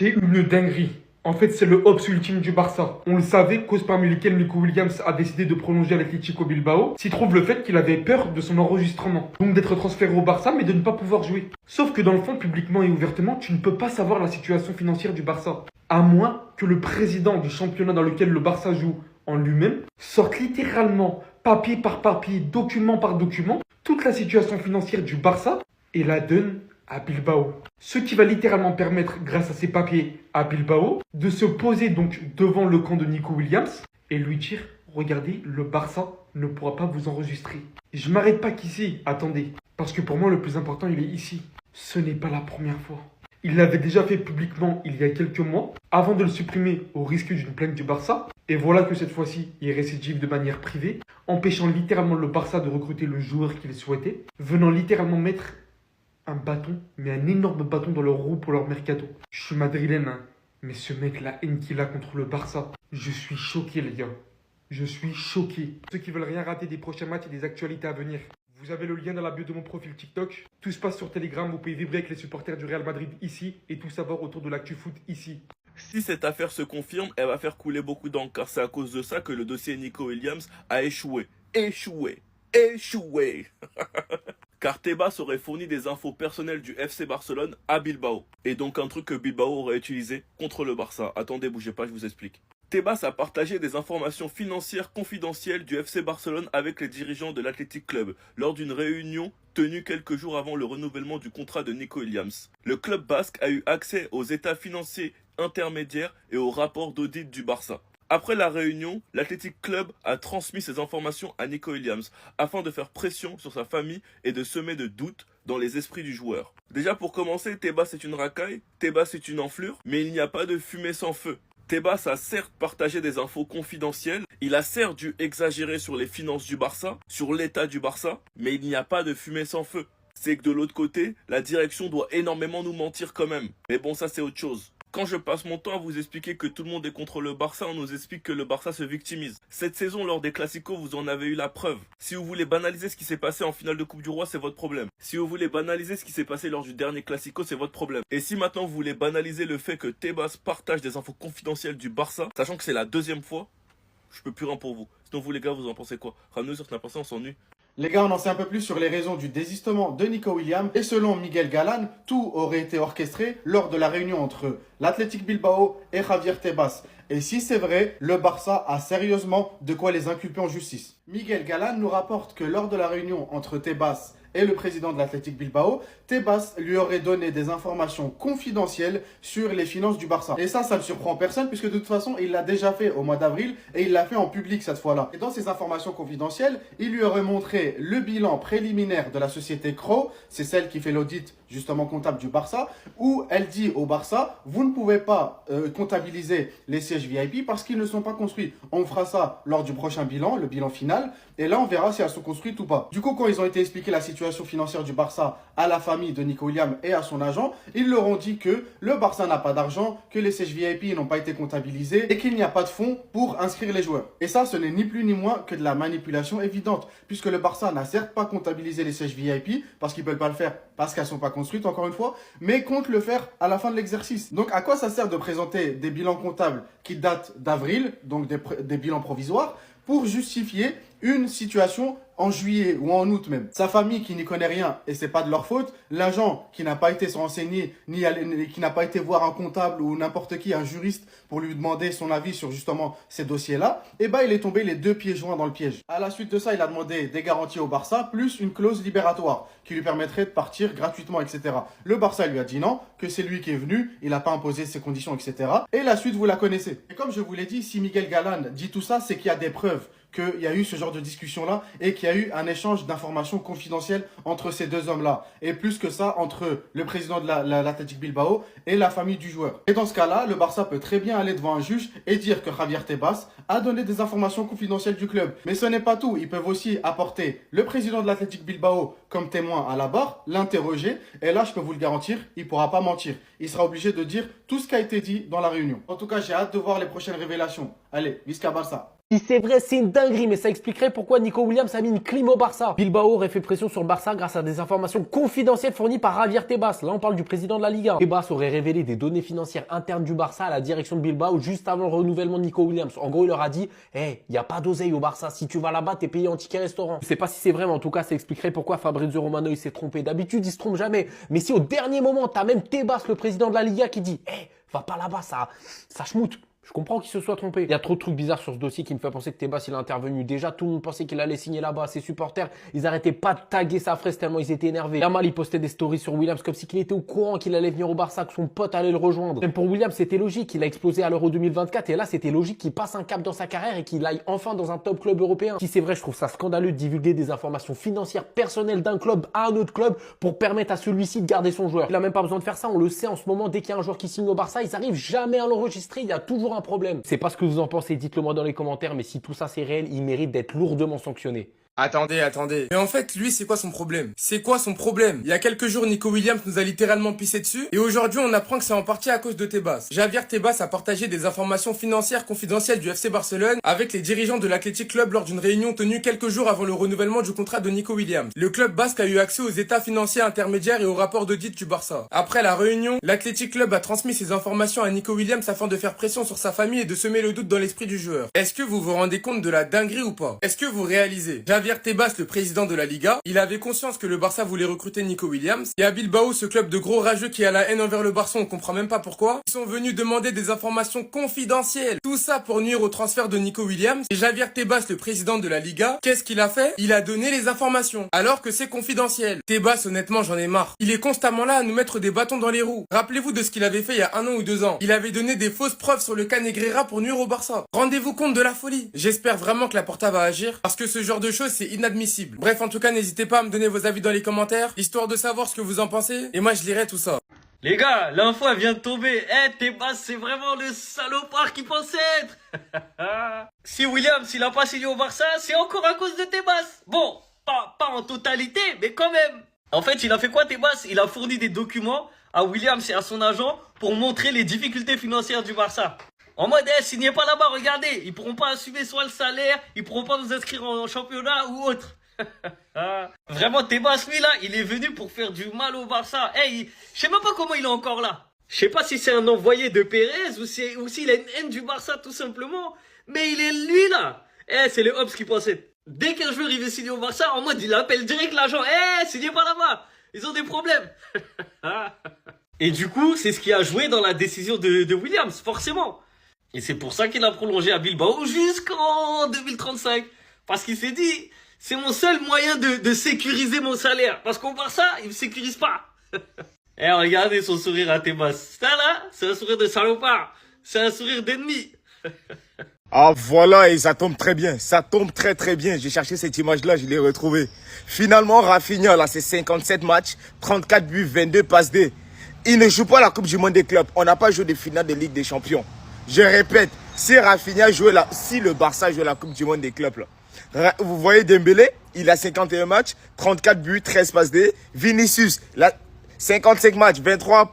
C'est une dinguerie. En fait, c'est le Hobbs ultime du Barça. On le savait, cause parmi lesquelles Nico Williams a décidé de prolonger avec l'Atlético Bilbao, s'y trouve le fait qu'il avait peur de son enregistrement. Donc d'être transféré au Barça, mais de ne pas pouvoir jouer. Sauf que dans le fond, publiquement et ouvertement, tu ne peux pas savoir la situation financière du Barça. À moins que le président du championnat dans lequel le Barça joue en lui-même sorte littéralement, papier par papier, document par document, toute la situation financière du Barça et la donne à Bilbao. Ce qui va littéralement permettre, grâce à ces papiers à Bilbao, de se poser donc devant le camp de Nico Williams et lui dire « Regardez, le Barça ne pourra pas vous enregistrer. » Je m'arrête pas qu'ici, attendez. Parce que pour moi, le plus important, il est ici. Ce n'est pas la première fois. Il l'avait déjà fait publiquement il y a quelques mois, avant de le supprimer au risque d'une plainte du Barça. Et voilà que cette fois-ci, il récidive de manière privée, empêchant littéralement le Barça de recruter le joueur qu'il souhaitait, venant littéralement mettre un bâton, mais un énorme bâton dans leur roue pour leur mercato. Je suis madrilène, hein, mais ce mec, la haine qu'il a contre le Barça, je suis choqué, les gars. Je suis choqué. Ceux qui veulent rien rater des prochains matchs et des actualités à venir, vous avez le lien dans la bio de mon profil TikTok. Tout se passe sur Telegram, vous pouvez vibrer avec les supporters du Real Madrid ici et tout savoir autour de l'actu foot ici. Si cette affaire se confirme, elle va faire couler beaucoup d'encre, car c'est à cause de ça que le dossier Nico Williams a échoué. Échoué. Car Tebas aurait fourni des infos personnelles du FC Barcelone à Bilbao. Et donc un truc que Bilbao aurait utilisé contre le Barça. Attendez, bougez pas, je vous explique. Tebas a partagé des informations financières confidentielles du FC Barcelone avec les dirigeants de l'Athletic Club lors d'une réunion tenue quelques jours avant le renouvellement du contrat de Nico Williams. Le club basque a eu accès aux états financiers intermédiaires et aux rapports d'audit du Barça. Après la réunion, l'Athletic Club a transmis ces informations à Nico Williams afin de faire pression sur sa famille et de semer de doutes dans les esprits du joueur. Déjà pour commencer, Tebas est une racaille, Tebas est une enflure, mais il n'y a pas de fumée sans feu. Tebas a certes partagé des infos confidentielles, il a certes dû exagérer sur les finances du Barça, sur l'état du Barça, mais il n'y a pas de fumée sans feu. C'est que de l'autre côté, la direction doit énormément nous mentir quand même. Mais bon, ça c'est autre chose. Quand je passe mon temps à vous expliquer que tout le monde est contre le Barça, on nous explique que le Barça se victimise. Cette saison, lors des Classicos, vous en avez eu la preuve. Si vous voulez banaliser ce qui s'est passé en finale de Coupe du Roi, c'est votre problème. Si vous voulez banaliser ce qui s'est passé lors du dernier Classico, c'est votre problème. Et si maintenant vous voulez banaliser le fait que Tebas partage des infos confidentielles du Barça, sachant que c'est la deuxième fois, je peux plus rien pour vous. Sinon vous les gars, vous en pensez quoi? Ramenez sur Snap, on s'ennuie. Les gars, on en sait un peu plus sur les raisons du désistement de Nico Williams. Et selon Miguel Galán, tout aurait été orchestré lors de la réunion entre l'Athletic Bilbao et Javier Tebas. Et si c'est vrai, le Barça a sérieusement de quoi les inculper en justice. Miguel Galán nous rapporte que lors de la réunion entre Tebas et le président de l'Athletic Bilbao, Tebas lui aurait donné des informations confidentielles sur les finances du Barça. Et ça ne surprend personne puisque de toute façon, il l'a déjà fait au mois d'avril et il l'a fait en public cette fois-là. Et dans ces informations confidentielles, il lui aurait montré le bilan préliminaire de la société Crow, c'est celle qui fait l'audit justement comptable du Barça, où elle dit au Barça, vous ne pouvez pas comptabiliser les sièges VIP parce qu'ils ne sont pas construits. On fera ça lors du prochain bilan, le bilan final, et là on verra si elles sont construites ou pas. Du coup, quand ils ont été expliqués la situation financière du Barça à la famille de Nico Williams et à son agent, ils leur ont dit que le Barça n'a pas d'argent, que les sièges VIP n'ont pas été comptabilisés et qu'il n'y a pas de fonds pour inscrire les joueurs. Et ça, ce n'est ni plus ni moins que de la manipulation évidente, puisque le Barça n'a certes pas comptabilisé les sièges VIP, parce qu'ils ne peuvent pas le faire, parce qu'elles ne sont pas construites, encore une fois, mais compte le faire à la fin de l'exercice. Donc à quoi ça sert de présenter des bilans comptables qui datent d'avril, donc des bilans provisoires, pour justifier une situation en juillet ou en août même. Sa famille qui n'y connaît rien et c'est pas de leur faute, l'agent qui n'a pas été se renseigner, qui n'a pas été voir un comptable ou n'importe qui, un juriste pour lui demander son avis sur justement ces dossiers-là, et ben il est tombé les deux pieds joints dans le piège. À la suite de ça, il a demandé des garanties au Barça plus une clause libératoire qui lui permettrait de partir gratuitement, etc. Le Barça lui a dit non, que c'est lui qui est venu, il n'a pas imposé ses conditions, etc. Et la suite, vous la connaissez. Et comme je vous l'ai dit, si Miguel Galán dit tout ça, c'est qu'il y a des preuves qu'il y a eu ce genre de discussion-là et qu'il y a eu un échange d'informations confidentielles entre ces deux hommes-là. Et plus que ça, entre le président de l'Athletic Bilbao et la famille du joueur. Et dans ce cas-là, le Barça peut très bien aller devant un juge et dire que Javier Tebas a donné des informations confidentielles du club. Mais ce n'est pas tout. Ils peuvent aussi apporter le président de l'Athletic Bilbao comme témoin à la barre, l'interroger. Et là, je peux vous le garantir, il ne pourra pas mentir. Il sera obligé de dire tout ce qui a été dit dans la réunion. En tout cas, j'ai hâte de voir les prochaines révélations. Allez, Visca Barça! Si c'est vrai, c'est une dinguerie, mais ça expliquerait pourquoi Nico Williams a mis une clim au Barça. Bilbao aurait fait pression sur le Barça grâce à des informations confidentielles fournies par Javier Tebas. Là, on parle du président de la Liga. Tebas aurait révélé des données financières internes du Barça à la direction de Bilbao juste avant le renouvellement de Nico Williams. En gros, il leur a dit « Hey, y a pas d'oseille au Barça. Si tu vas là-bas, t'es payé en ticket restaurant. » Je sais pas si c'est vrai, mais en tout cas, ça expliquerait pourquoi Fabrizio Romano il s'est trompé. D'habitude, il se trompe jamais. Mais si au dernier moment, t'as même Tebas, le président de la Liga, qui dit « Hey, va pas là-bas, ça schmoute. » Je comprends qu'il se soit trompé. Il y a trop de trucs bizarres sur ce dossier qui me fait penser que Tebas il est intervenu. Déjà, tout le monde pensait qu'il allait signer là-bas. Ses supporters, ils arrêtaient pas de taguer sa fraise tellement ils étaient énervés. Yamal, il postait des stories sur Williams comme si qu'il était au courant qu'il allait venir au Barça, que son pote allait le rejoindre. Même pour Williams, c'était logique. Il a explosé à l'Euro 2024 et là, c'était logique qu'il passe un cap dans sa carrière et qu'il aille enfin dans un top club européen. Si c'est vrai, je trouve ça scandaleux de divulguer des informations financières personnelles d'un club à un autre club pour permettre à celui-ci de garder son joueur. Il a même pas besoin de faire ça. On le sait en ce moment, dès qu'il y a un joueur qui signe au Barça, ils arrivent jamais à l'enregistrer. Il y a toujours un problème. C'est pas ce que vous en pensez, dites-le moi dans les commentaires, mais si tout ça c'est réel, il mérite d'être lourdement sanctionné. Attendez. Mais en fait, lui, c'est quoi son problème? C'est quoi son problème? Il y a quelques jours, Nico Williams nous a littéralement pissé dessus. Et aujourd'hui, on apprend que c'est en partie à cause de Tebas. Javier Tebas a partagé des informations financières confidentielles du FC Barcelone avec les dirigeants de l'Athletic Club lors d'une réunion tenue quelques jours avant le renouvellement du contrat de Nico Williams. Le club basque a eu accès aux états financiers intermédiaires et au rapport d'audit du Barça. Après la réunion, l'Athletic Club a transmis ces informations à Nico Williams afin de faire pression sur sa famille et de semer le doute dans l'esprit du joueur. Est-ce que vous vous rendez compte de la dinguerie ou pas? Est-ce que vous réalisez? Javier Tebas, le président de la Liga, il avait conscience que le Barça voulait recruter Nico Williams. Et à Bilbao, ce club de gros rageux qui a la haine envers le Barça, on comprend même pas pourquoi, ils sont venus demander des informations confidentielles. Tout ça pour nuire au transfert de Nico Williams. Et Javier Tebas, le président de la Liga, qu'est-ce qu'il a fait? Il a donné les informations, alors que c'est confidentiel. Tebas, honnêtement, j'en ai marre. Il est constamment là à nous mettre des bâtons dans les roues. Rappelez-vous de ce qu'il avait fait il y a 1 an ou 2 ans. Il avait donné des fausses preuves sur le cas Negreira pour nuire au Barça. Rendez-vous compte de la folie. J'espère vraiment que la Porta va agir, parce que ce genre de choses, c'est inadmissible. Bref, en tout cas, n'hésitez pas à me donner vos avis dans les commentaires, histoire de savoir ce que vous en pensez, et moi je lirai tout ça. Les gars, l'info elle vient de tomber. Tebas, c'est vraiment le salopard qui pensait être. Si Williams il a pas signé au Barça, c'est encore à cause de Tebas. Bon, pas en totalité, mais quand même. En fait, il a fait quoi Tebas? Il a fourni des documents à Williams et à son agent pour montrer les difficultés financières du Barça. En mode, signez pas là-bas, regardez, ils pourront pas assumer soit le salaire, ils pourront pas vous inscrire en championnat ou autre. Vraiment, Tebas, lui, là, il est venu pour faire du mal au Barça. Je sais même pas comment il est encore là. Je sais pas si c'est un envoyé de Pérez ou s'il a une haine du Barça, tout simplement. Mais il est lui, là. C'est le Hobbs qui pensait. Dès qu'un joueur, il veut signer au Barça, en mode, il appelle direct l'agent. Signez pas là-bas. Ils ont des problèmes. Et du coup, c'est ce qui a joué dans la décision de Williams, forcément. Et c'est pour ça qu'il a prolongé à Bilbao jusqu'en 2035. Parce qu'il s'est dit... C'est mon seul moyen de sécuriser mon salaire. Parce qu'au Barça, il me sécurise pas. Regardez son sourire à Tebas. Ça là, c'est un sourire de salopard. C'est un sourire d'ennemi. Ah voilà, et ça tombe très bien. Ça tombe très bien. J'ai cherché cette image-là, je l'ai retrouvée. Finalement, Rafinha, là, c'est 57 matchs, 34 buts, 22 passes D. Il ne joue pas la Coupe du Monde des clubs. On n'a pas joué de finale de Ligue des Champions. Je répète, si Rafinha jouait si le Barça jouait la Coupe du Monde des clubs, là, vous voyez Dembélé, il a 51 matchs, 34 buts, 13 passes D. Vinicius, là, 55 matchs, 23.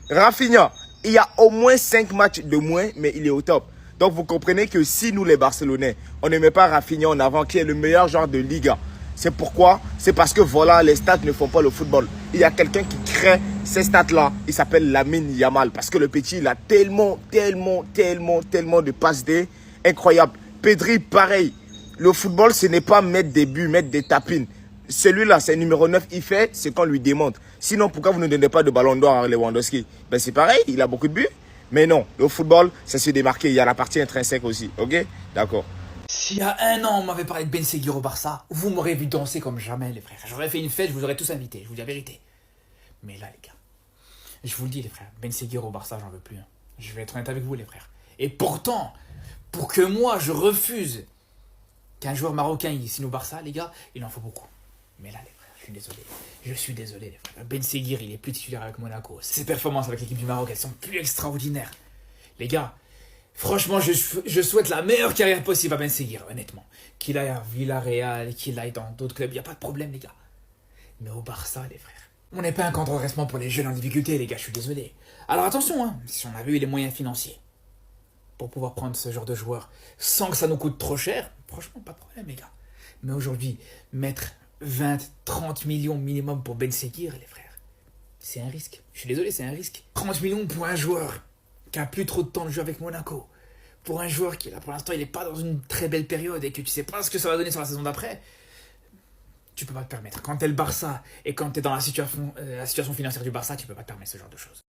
Rafinha, il y a au moins 5 matchs de moins, mais il est au top. Donc vous comprenez que si nous les Barcelonais, on ne met pas Rafinha en avant, qui est le meilleur joueur de Liga, c'est pourquoi? C'est parce que voilà, les stats ne font pas le football. Il y a quelqu'un qui crée ces stats-là, il s'appelle Lamine Yamal, parce que le petit, il a tellement de passes D, incroyable. Pedri, pareil. Le football, ce n'est pas mettre des buts, mettre des tapines. Celui-là, c'est numéro 9, il fait ce qu'on lui demande. Sinon, pourquoi vous ne donnez pas de ballon d'or à Lewandowski? Ben, c'est pareil, il a beaucoup de buts. Mais non, le football, c'est se démarquer. Il y a la partie intrinsèque aussi, ok? D'accord. S'il y a 1 an, on m'avait parlé de Ben Seguir au Barça, vous m'aurez vu danser comme jamais, les frères. J'aurais fait une fête, je vous aurais tous invités, je vous dis la vérité. Mais là, les gars, je vous le dis, les frères, Ben Seguir au Barça, j'en veux plus. Je vais être honnête avec vous, les frères. Et pourtant, pour que moi, je refuse qu'un joueur marocain il signe au Barça, les gars, il en faut beaucoup. Mais là, les frères, je suis désolé. Je suis désolé, les frères. Ben Seguir, il est plus titulaire avec Monaco. Ses performances avec l'équipe du Maroc, elles sont plus extraordinaires. Les gars, franchement, je souhaite la meilleure carrière possible à Ben Seguir, honnêtement. Qu'il aille à Villarreal, qu'il aille dans d'autres clubs, il n'y a pas de problème, les gars. Mais au Barça, les frères, on n'est pas un camp de redressement pour les jeunes en difficulté, les gars, je suis désolé. Alors attention, si on avait eu les moyens financiers, pour pouvoir prendre ce genre de joueur sans que ça nous coûte trop cher, franchement, pas de problème, les gars. Mais aujourd'hui, mettre 20, 30 millions minimum pour Ben Seguir, les frères, c'est un risque. Je suis désolé, c'est un risque. 30 millions pour un joueur qui a plus trop de temps de jeu avec Monaco. Pour un joueur qui, là, pour l'instant, il n'est pas dans une très belle période et que tu sais pas ce que ça va donner sur la saison d'après, tu peux pas te permettre. Quand t'es le Barça et quand t'es dans la situation financière du Barça, tu peux pas te permettre ce genre de choses.